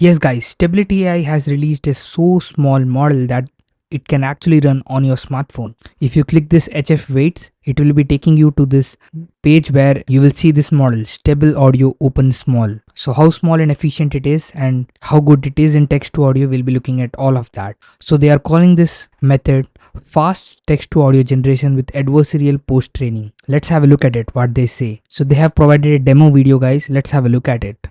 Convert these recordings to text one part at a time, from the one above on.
Yes guys, Stability AI has released a so small model that it can actually run on your smartphone. If you click this HF weights, it will be taking you to this page where you will see this model, stable audio open small. So how small and efficient it is and how good it is in text to audio, we'll be looking at all of that. So they are calling this method fast text to audio generation with adversarial post training. Let's have a look at it, what they say. So they have provided a demo video guys, let's have a look at it.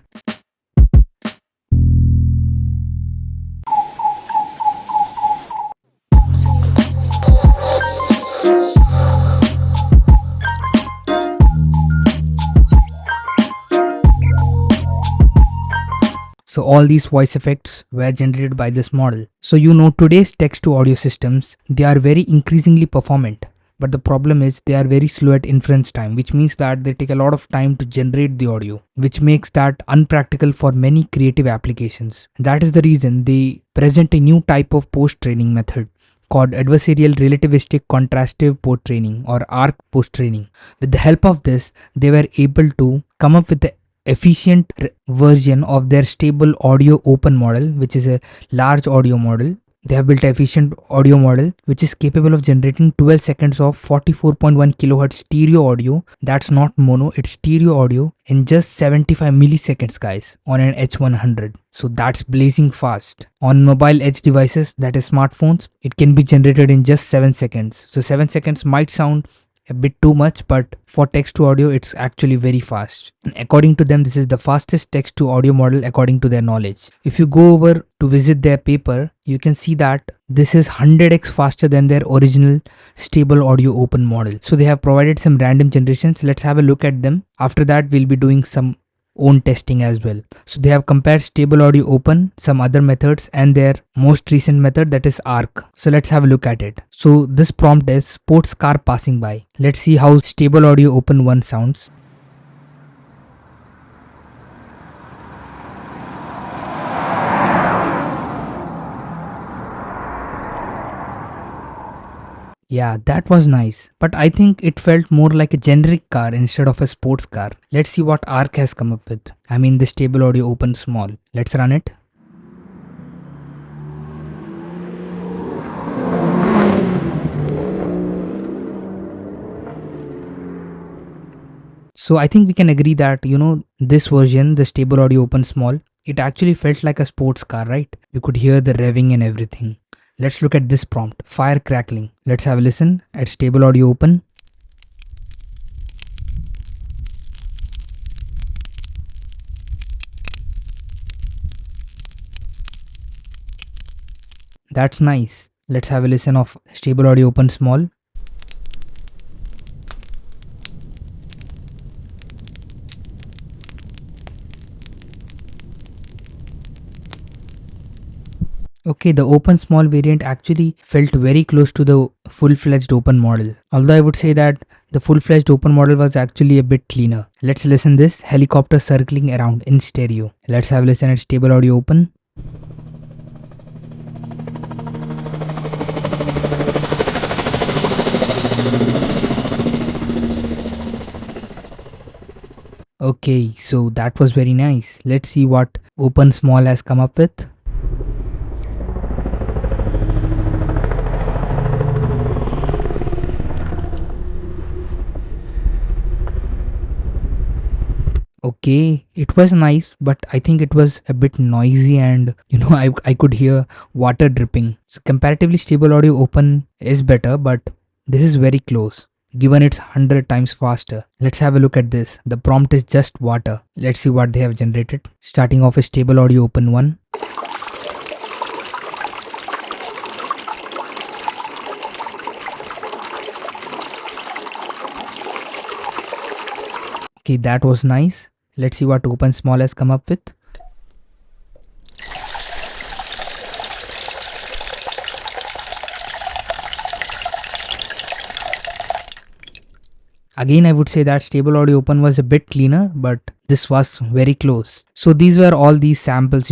So all these voice effects were generated by this model. So today's text to audio systems, they are very increasingly performant. But the problem is they are very slow at inference time, which means that they take a lot of time to generate the audio, which makes that unpractical for many creative applications. That is the reason they present a new type of post-training method called adversarial relativistic contrastive post training or ARC post training. With the help of this, they were able to come up with the efficient version of their stable audio open model, which is a large audio model. They have built an efficient audio model which is capable of generating 12 seconds of 44.1 kilohertz stereo audio. That's not mono, it's stereo audio in just 75 milliseconds guys on an H100. So that's blazing fast. On mobile edge devices, that is smartphones, it can be generated in just 7 seconds. So 7 seconds might sound a bit too much, but for text to audio it's actually very fast. And according to them, this is the fastest text to audio model according to their knowledge. If you go over to visit their paper, you can see that this is 100x faster than their original stable audio open model. So they have provided some random generations. Let's have a look at them. After that, we'll be doing some own testing as well. So they have compared stable audio open, some other methods, and their most recent method, that is ARC. So let's have a look at it. So this prompt is sports car passing by. Let's see how stable audio open 1 sounds. Yeah, that was nice, but I think it felt more like a generic car instead of a sports car. Let's see what ARC has come up with. I mean the stable audio open small. Let's run it. So I think we can agree that this version, the stable audio open small, it actually felt like a sports car, right? You could hear the revving and everything. Let's look at this prompt, fire crackling. Let's have a listen at stable audio open. That's nice. Let's have a listen of stable audio open small. Okay, the open small variant actually felt very close to the full-fledged open model. Although I would say that the full-fledged open model was actually a bit cleaner. Let's listen this helicopter circling around in stereo. Let's have a listen at stable audio open. Okay, so that was very nice. Let's see what open small has come up with. Okay, it was nice, but I think it was a bit noisy and I could hear water dripping. So comparatively stable audio open is better, but this is very close given it's 100 times faster. Let's have a look at this. The prompt is just water. Let's see what they have generated. Starting off a stable audio open 1. Okay, that was nice. Let's see what open small has come up with. Again, I would say that stable audio open was a bit cleaner, but this was very close. So these were all these samples,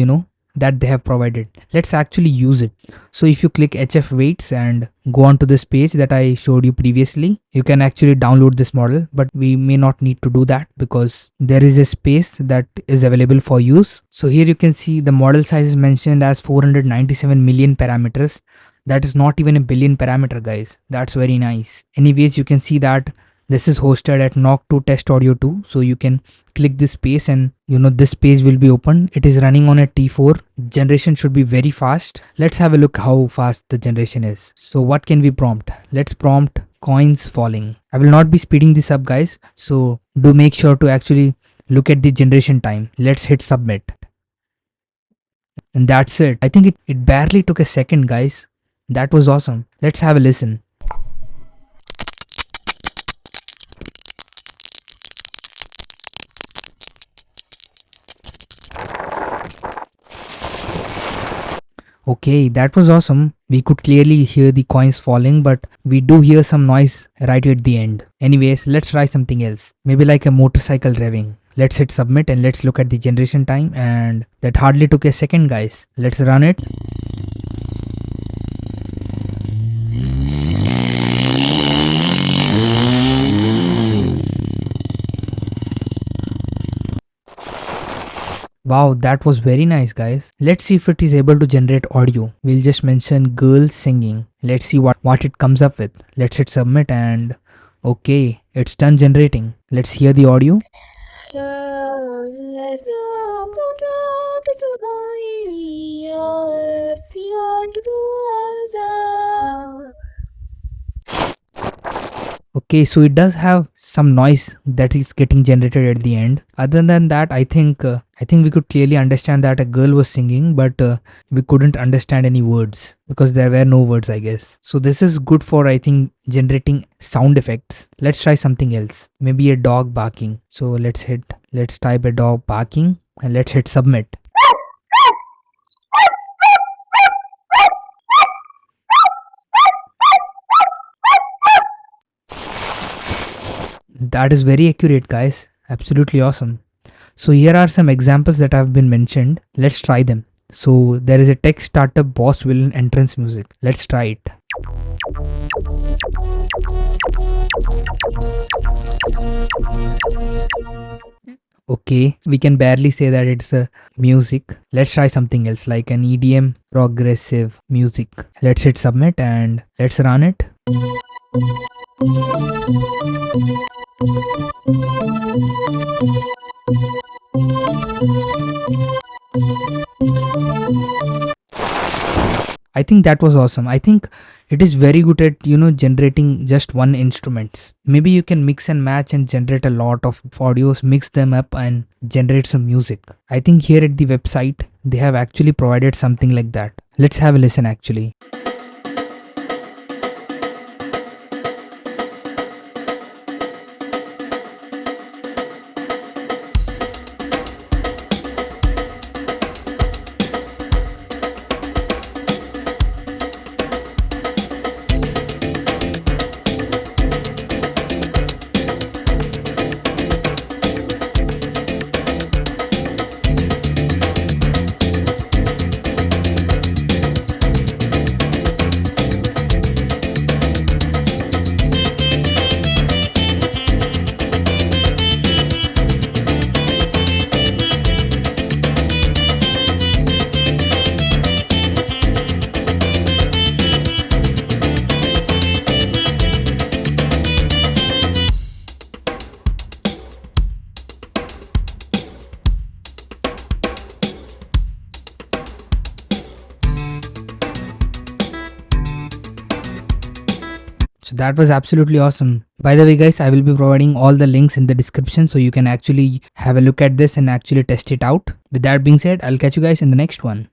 that they have provided. Let's actually use it. So if you click HF weights and go on to this page that I showed you previously, you can actually download this model, but we may not need to do that because there is a space that is available for use. So here you can see the model size is mentioned as 497 million parameters. That is not even a billion parameter, guys. That's very nice. Anyways, you can see that this is hosted at NOC 2 test audio 2. So you can click this space and this page will be open. It is running on a T4. Generation should be very fast. Let's have a look how fast the generation is. So what can we prompt? Let's prompt coins falling. I will not be speeding this up, guys. So do make sure to actually look at the generation time. Let's hit submit. And that's it. I think it barely took a second, guys. That was awesome. Let's have a listen. Okay, that was awesome. We could clearly hear the coins falling, but we do hear some noise right at the end. Anyways, let's try something else. Maybe like a motorcycle revving. Let's hit submit and let's look at the generation time, and that hardly took a second, guys. Let's run it. Wow, that was very nice, guys. Let's see if it is able to generate audio. We'll just mention girls singing. Let's see what it comes up with. Let's hit submit and okay, it's done generating. Let's hear the audio. Okay, so it does have some noise that is getting generated at the end. Other than that, I think we could clearly understand that a girl was singing, but we couldn't understand any words because there were no words, I guess. So this is good for, I think, generating sound effects. Let's try something else. Maybe a dog barking. So let's type a dog barking and let's hit submit. That is very accurate, guys. Absolutely awesome. So here are some examples that have been mentioned. Let's try them. So there is a tech startup boss villain entrance music. Let's try it. Okay, we can barely say that it's a music. Let's try something else like an EDM progressive music. Let's hit submit and let's run it. I think that was awesome. I think it is very good at generating just one instruments. Maybe you can mix and match and generate a lot of audios, mix them up and generate some music. I think here at the website they have actually provided something like that. Let's have a listen actually. So that was absolutely awesome. By the way, guys, I will be providing all the links in the description so you can actually have a look at this and actually test it out. With that being said, I'll catch you guys in the next one.